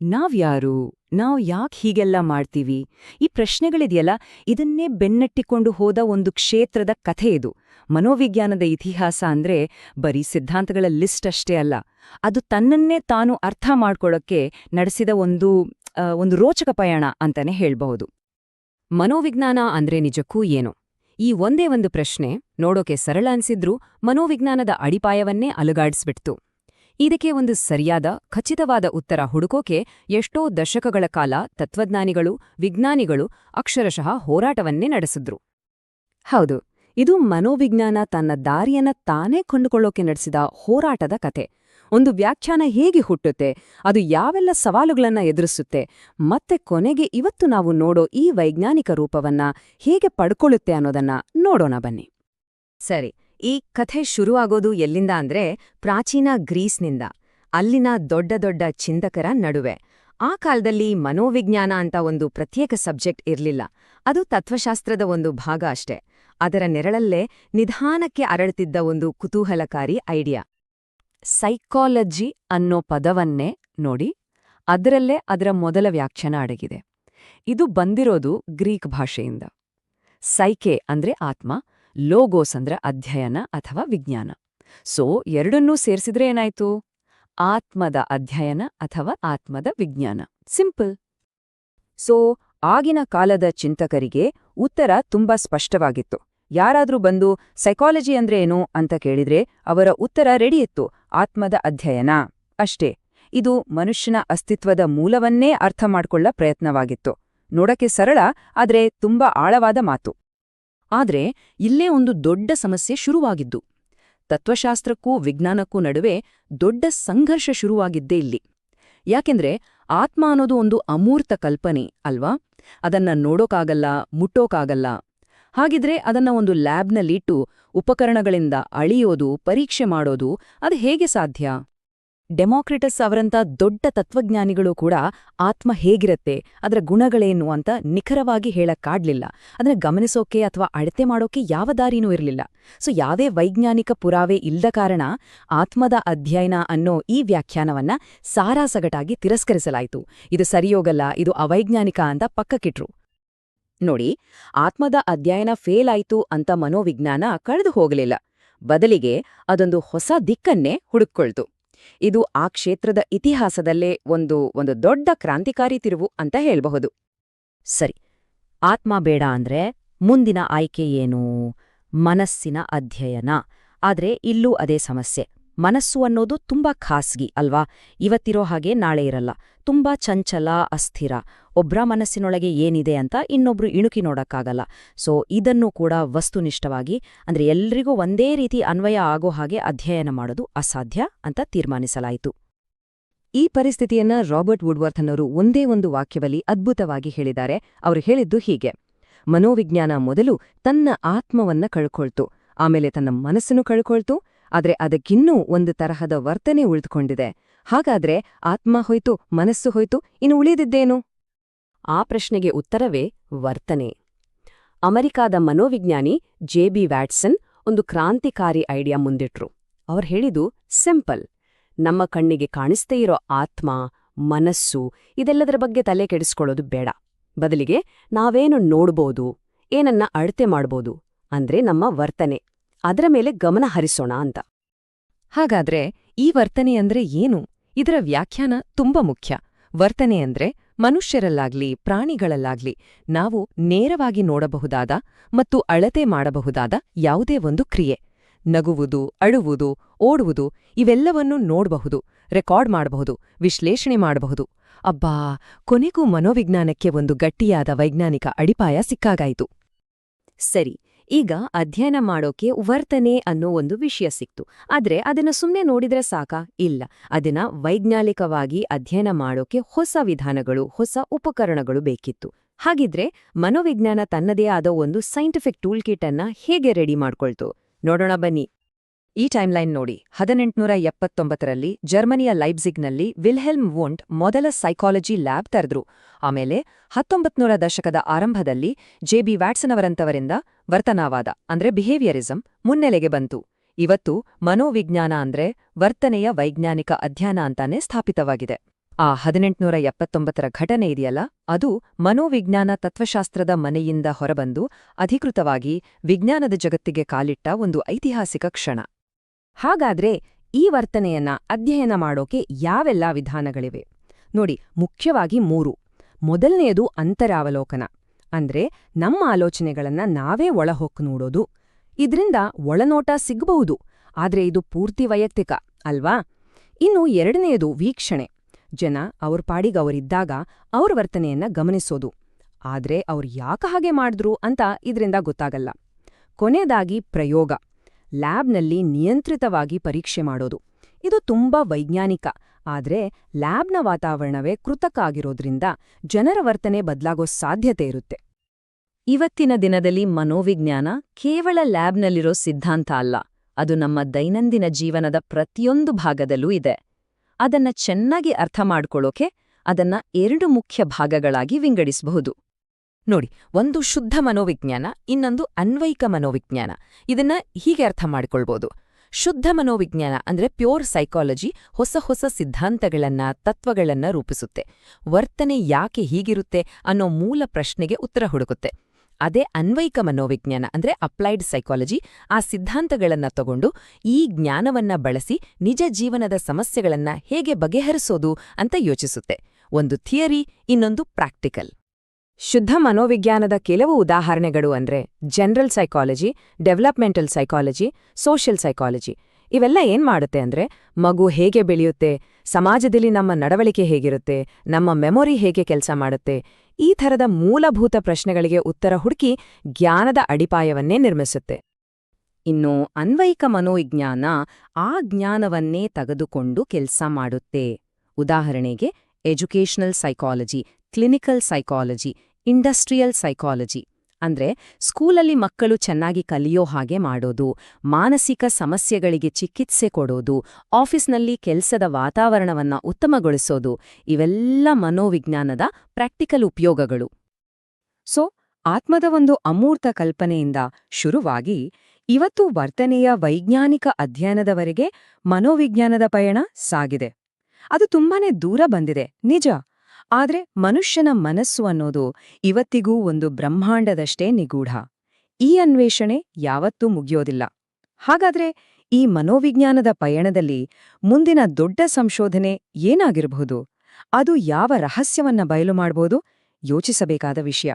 ನಾವ್ಯಾರು? ನಾವು ಯಾಕೆ ಹೀಗೆಲ್ಲ ಮಾಡ್ತೀವಿ? ಈ ಪ್ರಶ್ನೆಗಳಿದೆಯಲ್ಲ, ಇದನ್ನೇ ಬೆನ್ನಟ್ಟಿಕೊಂಡು ಹೋದ ಒಂದು ಕ್ಷೇತ್ರದ ಕಥೆ ಇದು. ಮನೋವಿಜ್ಞಾನದ ಇತಿಹಾಸ ಅಂದ್ರೆ ಬರೀ ಸಿದ್ಧಾಂತಗಳ ಲಿಸ್ಟ್ ಅಷ್ಟೇ ಅಲ್ಲ. ಅದು ತನ್ನನ್ನೇ ತಾನು ಅರ್ಥ ಮಾಡ್ಕೊಳ್ಳೋಕ್ಕೆ ನಡೆಸಿದ ಒಂದು ರೋಚಕ ಪಯಣ ಅಂತಾನೆ ಹೇಳ್ಬಹುದು. ಮನೋವಿಜ್ಞಾನ ಅಂದ್ರೆ ನಿಜಕ್ಕೂ ಏನು? ಈ ಒಂದೇ ಒಂದು ಪ್ರಶ್ನೆ ನೋಡೋಕೆ ಸರಳ ಅನ್ಸಿದ್ರೂ ಮನೋವಿಜ್ಞಾನದ ಅಡಿಪಾಯವನ್ನೇ ಅಲುಗಾಡಿಸ್ಬಿಡ್ತು. ಇದಕ್ಕೆ ಒಂದು ಸರಿಯಾದ, ಖಚಿತವಾದ ಉತ್ತರ ಹುಡುಕೋಕೆ ಎಷ್ಟೋ ದಶಕಗಳ ಕಾಲ ತತ್ವಜ್ಞಾನಿಗಳು, ವಿಜ್ಞಾನಿಗಳು ಅಕ್ಷರಶಃ ಹೋರಾಟವನ್ನೇ ನಡೆಸಿದ್ರು. ಹೌದು, ಇದು ಮನೋವಿಜ್ಞಾನ ತನ್ನ ದಾರಿಯನ್ನ ತಾನೇ ಕೊಂಡುಕೊಳ್ಳೋಕೆ ನಡೆಸಿದ ಹೋರಾಟದ ಕತೆ. ಒಂದು ವ್ಯಾಖ್ಯಾನ ಹೇಗೆ ಹುಟ್ಟುತ್ತೆ, ಅದು ಯಾವೆಲ್ಲ ಸವಾಲುಗಳನ್ನ ಎದುರಿಸುತ್ತೆ, ಮತ್ತೆ ಕೊನೆಗೆ ಇವತ್ತು ನಾವು ನೋಡೋ ಈ ವೈಜ್ಞಾನಿಕ ರೂಪವನ್ನ ಹೇಗೆ ಪಡ್ಕೊಳ್ಳುತ್ತೆ ಅನ್ನೋದನ್ನ ನೋಡೋಣ ಬನ್ನಿ. ಸರಿ, ಈ ಕಥೆ ಶುರುವಾಗೋದು ಎಲ್ಲಿಂದ ಅಂದ್ರೆ ಪ್ರಾಚೀನ ಗ್ರೀಸ್ನಿಂದ, ಅಲ್ಲಿನ ದೊಡ್ಡ ದೊಡ್ಡ ಚಿಂತಕರ ನಡುವೆ. ಆ ಕಾಲದಲ್ಲಿ ಮನೋವಿಜ್ಞಾನ ಅಂತ ಒಂದು ಪ್ರತ್ಯೇಕ ಸಬ್ಜೆಕ್ಟ್ ಇರ್ಲಿಲ್ಲ. ಅದು ತತ್ವಶಾಸ್ತ್ರದ ಒಂದು ಭಾಗ ಅಷ್ಟೇ. ಅದರ ನೆರಳಲ್ಲೇ ನಿಧಾನಕ್ಕೆ ಅರಳುತ್ತಿದ್ದ ಒಂದು ಕುತೂಹಲಕಾರಿ ಐಡಿಯಾ. ಸೈಕಾಲಜಿ ಅನ್ನೋ ಪದವನ್ನೇ ನೋಡಿ, ಅದರಲ್ಲೇ ಅದರ ಮೊದಲ ವ್ಯಾಖ್ಯಾನ ಅಡಗಿದೆ. ಇದು ಬಂದಿರೋದು ಗ್ರೀಕ್ ಭಾಷೆಯಿಂದ. ಸೈಕೆ ಅಂದ್ರೆ ಆತ್ಮ, ಲೋಗೋಸ್ ಅಂದ್ರೆ ಅಧ್ಯಯನ ಅಥವಾ ವಿಜ್ಞಾನ. ಸೊ ಎರಡನ್ನೂ ಸೇರಿಸಿದ್ರೆ ಏನಾಯ್ತು? ಆತ್ಮದ ಅಧ್ಯಯನ ಅಥವಾ ಆತ್ಮದ ವಿಜ್ಞಾನ. ಸಿಂಪಲ್. ಸೊ ಆಗಿನ ಕಾಲದ ಚಿಂತಕರಿಗೆ ಉತ್ತರ ತುಂಬಾ ಸ್ಪಷ್ಟವಾಗಿತ್ತು. ಯಾರಾದ್ರೂ ಬಂದು ಸೈಕಾಲಜಿ ಅಂದ್ರೆ ಏನು ಅಂತ ಕೇಳಿದ್ರೆ ಅವರ ಉತ್ತರ ರೆಡಿಯಿತ್ತು: ಆತ್ಮದ ಅಧ್ಯಯನ ಅಷ್ಟೇ. ಇದು ಮನುಷ್ಯನ ಅಸ್ತಿತ್ವದ ಮೂಲವನ್ನೇ ಅರ್ಥ ಮಾಡ್ಕೊಳ್ಳ ಪ್ರಯತ್ನವಾಗಿತ್ತು. ನೋಡಕ್ಕೆ ಸರಳ, ಆದ್ರೆ ತುಂಬಾ ಆಳವಾದ ಮಾತು. ಆದ್ರೆ ಇಲ್ಲೇ ಒಂದು ದೊಡ್ಡ ಸಮಸ್ಯೆ ಶುರುವಾಗಿದ್ದು. ತತ್ವಶಾಸ್ತ್ರಕ್ಕೂ ವಿಜ್ಞಾನಕ್ಕೂ ನಡುವೆ ದೊಡ್ಡ ಸಂಘರ್ಷ ಶುರುವಾಗಿದ್ದೇ ಇಲ್ಲಿ. ಯಾಕೆಂದ್ರೆ ಆತ್ಮ ಅನ್ನೋದು ಒಂದು ಅಮೂರ್ತ ಕಲ್ಪನೆ ಅಲ್ವಾ? ಅದನ್ನ ನೋಡೋಕಾಗಲ್ಲ, ಮುಟ್ಟೋಕಾಗಲ್ಲ. ಹಾಗಿದ್ರೆ ಅದನ್ನ ಒಂದು ಲ್ಯಾಬ್ನಲ್ಲಿಟ್ಟು ಉಪಕರಣಗಳಿಂದ ಅಳಿಯೋದು, ಪರೀಕ್ಷೆ ಮಾಡೋದು ಅದು ಹೇಗೆ ಸಾಧ್ಯ? ಡೆಮಾಕ್ರಿಟಸ್ ಅವರಂಥ ದೊಡ್ಡ ತತ್ವಜ್ಞಾನಿಗಳು ಕೂಡ ಆತ್ಮ ಹೇಗಿರತ್ತೆ, ಅದರ ಗುಣಗಳೇನು ಅಂತ ನಿಖರವಾಗಿ ಹೇಳಕ್ಕಾಡ್ಲಿಲ್ಲ. ಅದನ್ನ ಗಮನಿಸೋಕೆ ಅಥವಾ ಅಳತೆ ಮಾಡೋಕೆ ಯಾವ ದಾರಿನೂ ಇರಲಿಲ್ಲ. ಸೊ ಯಾವೇ ವೈಜ್ಞಾನಿಕ ಪುರಾವೆ ಇಲ್ಲದ ಕಾರಣ ಆತ್ಮದ ಅಧ್ಯಯನ ಅನ್ನೋ ಈ ವ್ಯಾಖ್ಯಾನವನ್ನ ಸಾರಾಸಗಟಾಗಿ ತಿರಸ್ಕರಿಸಲಾಯಿತು. ಇದು ಸರಿಯೋಗಲ್ಲ, ಇದು ಅವೈಜ್ಞಾನಿಕ ಅಂತ ಪಕ್ಕಕ್ಕಿಟ್ರು. ನೋಡಿ, ಆತ್ಮದ ಅಧ್ಯಯನ ಫೇಲ್ ಆಯ್ತು ಅಂತ ಮನೋವಿಜ್ಞಾನ ಕಳೆದು ಹೋಗಲಿಲ್ಲ. ಬದಲಿಗೆ ಅದೊಂದು ಹೊಸ ದಿಕ್ಕನ್ನೇ ಹುಡುಕ್ಕೊಳ್ತು. ಇದು ಆ ಕ್ಷೇತ್ರದ ಇತಿಹಾಸದಲ್ಲೇ ಒಂದು ದೊಡ್ಡ ಕ್ರಾಂತಿಕಾರಿ ತಿರುವು ಅಂತ ಹೇಳ್ಬಹುದು. ಸರಿ, ಆತ್ಮ ಬೇಡ ಅಂದ್ರೆ ಮುಂದಿನ ಆಯ್ಕೆ ಏನು? ಮನಸ್ಸಿನ ಅಧ್ಯಯನ. ಆದ್ರೆ ಇಲ್ಲೂ ಅದೇ ಸಮಸ್ಯೆ. ಮನಸ್ಸು ಅನ್ನೋದು ತುಂಬಾ ಖಾಸಗಿ ಅಲ್ವಾ? ಇವತ್ತಿರೋ ಹಾಗೆ ನಾಳೆ ಇರಲ್ಲ. ತುಂಬಾ ಚಂಚಲ, ಅಸ್ಥಿರ. ಒಬ್ರ ಮನಸ್ಸಿನೊಳಗೆ ಏನಿದೆ ಅಂತ ಇನ್ನೊಬ್ರು ಇಣುಕಿ ನೋಡಕ್ಕಾಗಲ್ಲ. ಸೊ ಇದನ್ನು ಕೂಡ ವಸ್ತುನಿಷ್ಠವಾಗಿ, ಅಂದ್ರೆ ಎಲ್ರಿಗೂ ಒಂದೇ ರೀತಿ ಅನ್ವಯ ಆಗೋ ಹಾಗೆ ಅಧ್ಯಯನ ಮಾಡೋದು ಅಸಾಧ್ಯ ಅಂತ ತೀರ್ಮಾನಿಸಲಾಯಿತು. ಈ ಪರಿಸ್ಥಿತಿಯನ್ನ ರಾಬರ್ಟ್ ವುಡ್ವರ್ತ್ ಅನ್ನೋರು ಒಂದೇ ಒಂದು ವಾಕ್ಯದಲ್ಲಿ ಅದ್ಭುತವಾಗಿ ಹೇಳಿದ್ದಾರೆ. ಅವರು ಹೇಳಿದ್ದು ಹೀಗೆ: ಮನೋವಿಜ್ಞಾನ ಮೊದಲು ತನ್ನ ಆತ್ಮವನ್ನ ಕಳ್ಕೊಳ್ತು, ಆಮೇಲೆ ತನ್ನ ಮನಸ್ಸನ್ನು ಕಳ್ಕೊಳ್ತು, ಆದ್ರೆ ಅದಕ್ಕಿನ್ನೂ ಒಂದು ತರಹದ ವರ್ತನೆ ಉಳಿದುಕೊಂಡಿದೆ. ಹಾಗಾದ್ರೆ ಆತ್ಮ ಹೋಯ್ತು, ಮನಸ್ಸು ಹೋಯ್ತು, ಇನ್ನು ಉಳಿದಿದ್ದೇನು? ಆ ಪ್ರಶ್ನೆಗೆ ಉತ್ತರವೇ ವರ್ತನೆ. ಅಮೆರಿಕಾದ ಮನೋವಿಜ್ಞಾನಿ ಜೆ.ಬಿ. ವ್ಯಾಟ್ಸನ್ ಒಂದು ಕ್ರಾಂತಿಕಾರಿ ಐಡಿಯಾ ಮುಂದಿಟ್ರು. ಅವ್ರು ಹೇಳಿದು ಸಿಂಪಲ್: ನಮ್ಮ ಕಣ್ಣಿಗೆ ಕಾಣಿಸ್ತೇ ಇರೋ ಆತ್ಮ, ಮನಸ್ಸು ಇದೆಲ್ಲದರ ಬಗ್ಗೆ ತಲೆ ಕೆಡಿಸ್ಕೊಳ್ಳೋದು ಬೇಡ. ಬದಲಿಗೆ ನಾವೇನು ನೋಡ್ಬೋದು, ಏನನ್ನ ಅಳತೆ ಮಾಡ್ಬೋದು ಅಂದ್ರೆ ನಮ್ಮ ವರ್ತನೆ, ಅದರ ಮೇಲೆ ಗಮನ ಹರಿಸೋಣ ಅಂತ. ಹಾಗಾದ್ರೆ ಈ ವರ್ತನೆ ಅಂದ್ರೆ ಏನು? ಇದರ ವ್ಯಾಖ್ಯಾನ ತುಂಬಾ ಮುಖ್ಯ. ವರ್ತನೆ ಅಂದ್ರೆ ಮನುಷ್ಯರಲ್ಲಾಗ್ಲಿ ಪ್ರಾಣಿಗಳಲ್ಲಾಗ್ಲಿ ನಾವು ನೇರವಾಗಿ ನೋಡಬಹುದಾದ ಮತ್ತು ಅಳತೆ ಮಾಡಬಹುದಾದ ಯಾವುದೇ ಒಂದು ಕ್ರಿಯೆ. ನಗುವುದು, ಅಳುವುದು, ಓಡುವುದು ಇವೆಲ್ಲವನ್ನೂ ನೋಡಬಹುದು, ರೆಕಾರ್ಡ್ ಮಾಡಬಹುದು, ವಿಶ್ಲೇಷಣೆ ಮಾಡಬಹುದು. ಅಬ್ಬಾ, ಕೊನೆಗೂ ಮನೋವಿಜ್ಞಾನಕ್ಕೆ ಒಂದು ಗಟ್ಟಿಯಾದ ವೈಜ್ಞಾನಿಕ ಅಡಿಪಾಯ ಸಿಕ್ಕಾಗಾಯಿತು. ಸರಿ, ಈಗ ಅಧ್ಯಯನ ಮಾಡೋಕೆ ವರ್ತನೆ ಅನ್ನೋ ಒಂದು ವಿಷಯ ಸಿಕ್ತು. ಆದ್ರೆ ಅದನ್ನ ಸುಮ್ನೆ ನೋಡಿದ್ರೆ ಸಾಕಾ? ಇಲ್ಲ, ಅದನ್ನ ವೈಜ್ಞಾನಿಕವಾಗಿ ಅಧ್ಯಯನ ಮಾಡೋಕೆ ಹೊಸ ವಿಧಾನಗಳು, ಹೊಸ ಉಪಕರಣಗಳು ಬೇಕಿತ್ತು. ಹಾಗಿದ್ರೆ ಮನೋವಿಜ್ಞಾನ ತನ್ನದೇ ಆದ ಒಂದು ಸೈಂಟಿಫಿಕ್ ಟೂಲ್ ಕಿಟ್ ಅನ್ನ ಹೇಗೆ ರೆಡಿ ಮಾಡ್ಕೊಳ್ತು? ನೋಡೋಣ ಬನ್ನಿ. ಈ ಟೈಮ್ಲೈನ್ ನೋಡಿ. 1879ರಲ್ಲಿ ಜರ್ಮನಿಯ ಲೈಬ್ಜಿಗ್ನಲ್ಲಿ ವಿಲ್ಹೆಲ್ಮ್ ವೂಂಟ್ ಮೊದಲ ಸೈಕಾಲಜಿ ಲ್ಯಾಬ್ ತೆರೆದ್ರು. ಆಮೇಲೆ 1900ರ ದಶಕದ ಆರಂಭದಲ್ಲಿ ಜೆ.ಬಿ. ವ್ಯಾಟ್ಸನ್ ಅವರಂತವರಿಂದ ವರ್ತನವಾದ ಅಂದ್ರೆ ಬಿಹೇವಿಯರಿಸಂ ಮುನ್ನೆಲೆಗೆ ಬಂತು. ಇವತ್ತು ಮನೋವಿಜ್ಞಾನ ಅಂದ್ರೆ ವರ್ತನೆಯ ವೈಜ್ಞಾನಿಕ ಅಧ್ಯಯನ ಅಂತಾನೆ ಸ್ಥಾಪಿತವಾಗಿದೆ. ಆ 1879ರ ಘಟನೆ ಇದೆಯಲ್ಲ, ಅದು ಮನೋವಿಜ್ಞಾನ ತತ್ವಶಾಸ್ತ್ರದ ಮನೆಯಿಂದ ಹೊರಬಂದು ಅಧಿಕೃತವಾಗಿ ವಿಜ್ಞಾನದ ಜಗತ್ತಿಗೆ ಕಾಲಿಟ್ಟ ಒಂದು ಐತಿಹಾಸಿಕ ಕ್ಷಣ. ಹಾಗಾದ್ರೆ ಈ ವರ್ತನೆಯನ್ನ ಅಧ್ಯಯನ ಮಾಡೋಕೆ ಯಾವೆಲ್ಲ ವಿಧಾನಗಳಿವೆ? ನೋಡಿ, ಮುಖ್ಯವಾಗಿ 3. ಮೊದಲನೆಯದು ಅಂತರಾವಲೋಕನ. ಅಂದ್ರೆ ನಮ್ಮ ಆಲೋಚನೆಗಳನ್ನ ನಾವೇ ಒಳಹೊಕ್ಕು ನೋಡೋದು. ಇದ್ರಿಂದ ಒಳನೋಟ ಸಿಗಬಹುದು, ಆದ್ರೆ ಇದು ಪೂರ್ತಿ ವೈಯಕ್ತಿಕ ಅಲ್ವಾ? ಇನ್ನು ಎರಡನೆಯದು ವೀಕ್ಷಣೆ. ಜನ ಅವ್ರ ಪಾಡಿಗವರಿದ್ದಾಗ ಅವ್ರ ವರ್ತನೆಯನ್ನ ಗಮನಿಸೋದು. ಆದ್ರೆ ಅವ್ರು ಯಾಕ ಹಾಗೆ ಮಾಡಿದ್ರು ಅಂತ ಇದ್ರಿಂದ ಗೊತ್ತಾಗಲ್ಲ. ಕೊನೆಯದಾಗಿ ಪ್ರಯೋಗ. ಲ್ಯಾಬ್ನಲ್ಲಿ ನಿಯಂತ್ರಿತವಾಗಿ ಪರೀಕ್ಷೆ ಮಾಡೋದು. ಇದು ತುಂಬಾ ವೈಜ್ಞಾನಿಕ, ಆದ್ರೆ ಲ್ಯಾಬ್ನ ವಾತಾವರಣವೇ ಕೃತಕ ಆಗಿರೋದ್ರಿಂದ ಜನರ ವರ್ತನೆ ಬದಲಾಗೋ ಸಾಧ್ಯತೆ ಇರುತ್ತೆ. ಇವತ್ತಿನ ದಿನದಲ್ಲಿ ಮನೋವಿಜ್ಞಾನ ಕೇವಲ ಲ್ಯಾಬ್ನಲ್ಲಿರೋ ಸಿದ್ಧಾಂತ ಅಲ್ಲ, ಅದು ನಮ್ಮ ದೈನಂದಿನ ಜೀವನದ ಪ್ರತಿಯೊಂದು ಭಾಗದಲ್ಲೂ ಇದೆ. ಅದನ್ನ ಚೆನ್ನಾಗಿ ಅರ್ಥ ಮಾಡ್ಕೊಳ್ಳೋಕೆ ಅದನ್ನ 2 ಮುಖ್ಯ ಭಾಗಗಳಾಗಿ ವಿಂಗಡಿಸಬಹುದು. ನೋಡಿ, ಒಂದು ಶುದ್ಧ ಮನೋವಿಜ್ಞಾನ, ಇನ್ನೊಂದು ಅನ್ವಯಿಕ ಮನೋವಿಜ್ಞಾನ. ಇದನ್ನ ಹೀಗೆ ಅರ್ಥ ಮಾಡ್ಕೊಳ್ಬೋದು. ಶುದ್ಧ ಮನೋವಿಜ್ಞಾನ ಅಂದ್ರೆ ಪ್ಯೂರ್ ಸೈಕಾಲಜಿ ಹೊಸ ಹೊಸ ಸಿದ್ಧಾಂತಗಳನ್ನ, ತತ್ವಗಳನ್ನ ರೂಪಿಸುತ್ತೆ. ವರ್ತನೆ ಯಾಕೆ ಹೀಗಿರುತ್ತೆ ಅನ್ನೋ ಮೂಲ ಪ್ರಶ್ನೆಗೆ ಉತ್ತರ ಹುಡುಕುತ್ತೆ. ಅದೇ ಅನ್ವಯಿಕ ಮನೋವಿಜ್ಞಾನ ಅಂದ್ರೆ ಅಪ್ಲೈಡ್ ಸೈಕಾಲಜಿ ಆ ಸಿದ್ಧಾಂತಗಳನ್ನ ತಗೊಂಡು ಈ ಜ್ಞಾನವನ್ನ ಬಳಸಿ ನಿಜ ಜೀವನದ ಸಮಸ್ಯೆಗಳನ್ನ ಹೇಗೆ ಬಗೆಹರಿಸೋದು ಅಂತ ಯೋಚಿಸುತ್ತೆ. ಒಂದು ಥಿಯರಿ, ಇನ್ನೊಂದು ಪ್ರಾಕ್ಟಿಕಲ್. ಶುದ್ಧ ಮನೋವಿಜ್ಞಾನದ ಕೆಲವು ಉದಾಹರಣೆಗಳು ಅಂದ್ರೆ general psychology, developmental psychology, social psychology. ಇವೆಲ್ಲ ಏನ್ ಮಾಡುತ್ತೆ ಅಂದ್ರೆ ಮಗು ಹೇಗೆ ಬೆಳೆಯುತ್ತೆ, ಸಮಾಜದಲ್ಲಿ ನಮ್ಮ ನಡವಳಿಕೆ ಹೇಗಿರುತ್ತೆ, ನಮ್ಮ ಮೆಮೊರಿ ಹೇಗೆ ಕೆಲಸ ಮಾಡುತ್ತೆ, ಈ ಥರದ ಮೂಲಭೂತ ಪ್ರಶ್ನೆಗಳಿಗೆ ಉತ್ತರ ಹುಡುಕಿ ಜ್ಞಾನದ ಅಡಿಪಾಯವನ್ನೇ ನಿರ್ಮಿಸುತ್ತೆ. ಇನ್ನು ಅನ್ವಯಿಕ ಮನೋವಿಜ್ಞಾನ ಆ ಜ್ಞಾನವನ್ನೇ ತೆಗೆದುಕೊಂಡು ಕೆಲಸ ಮಾಡುತ್ತೆ. ಉದಾಹರಣೆಗೆ educational psychology, clinical psychology, industrial psychology. ಅಂದ್ರೆ ಸ್ಕೂಲಲ್ಲಿ ಮಕ್ಕಳು ಚೆನ್ನಾಗಿ ಕಲಿಯೋ ಹಾಗೆ ಮಾಡೋದು, ಮಾನಸಿಕ ಸಮಸ್ಯೆಗಳಿಗೆ ಚಿಕಿತ್ಸೆ ಕೊಡೋದು, ಆಫೀಸ್ನಲ್ಲಿ ಕೆಲಸದ ವಾತಾವರಣವನ್ನ ಉತ್ತಮಗೊಳಿಸೋದು, ಇವೆಲ್ಲ ಮನೋವಿಜ್ಞಾನದ ಪ್ರಾಕ್ಟಿಕಲ್ ಉಪಯೋಗಗಳು. ಸೊ ಆತ್ಮದ ಒಂದು ಅಮೂರ್ತ ಕಲ್ಪನೆಯಿಂದ ಶುರುವಾಗಿ ಇವತ್ತು ವರ್ತನೆಯ ವೈಜ್ಞಾನಿಕ ಅಧ್ಯಯನದವರೆಗೆ ಮನೋವಿಜ್ಞಾನದ ಪಯಣ ಸಾಗಿದೆ. ಅದು ತುಂಬಾನೇ ದೂರ ಬಂದಿದೆ, ನಿಜ. ಆದ್ರೆ ಮನುಷ್ಯನ ಮನಸ್ಸು ಅನ್ನೋದು ಇವತ್ತಿಗೂ ಒಂದು ಬ್ರಹ್ಮಾಂಡದಷ್ಟೇ ನಿಗೂಢ. ಈ ಅನ್ವೇಷಣೆ ಯಾವತ್ತೂ ಮುಗಿಯೋದಿಲ್ಲ. ಹಾಗಾದ್ರೆ ಈ ಮನೋವಿಜ್ಞಾನದ ಪಯಣದಲ್ಲಿ ಮುಂದಿನ ದೊಡ್ಡ ಸಂಶೋಧನೆ ಏನಾಗಿರಬಹುದು? ಅದು ಯಾವ ರಹಸ್ಯವನ್ನ ಬಯಲು ಮಾಡ್ಬೋದು? ಯೋಚಿಸಬೇಕಾದ ವಿಷಯ.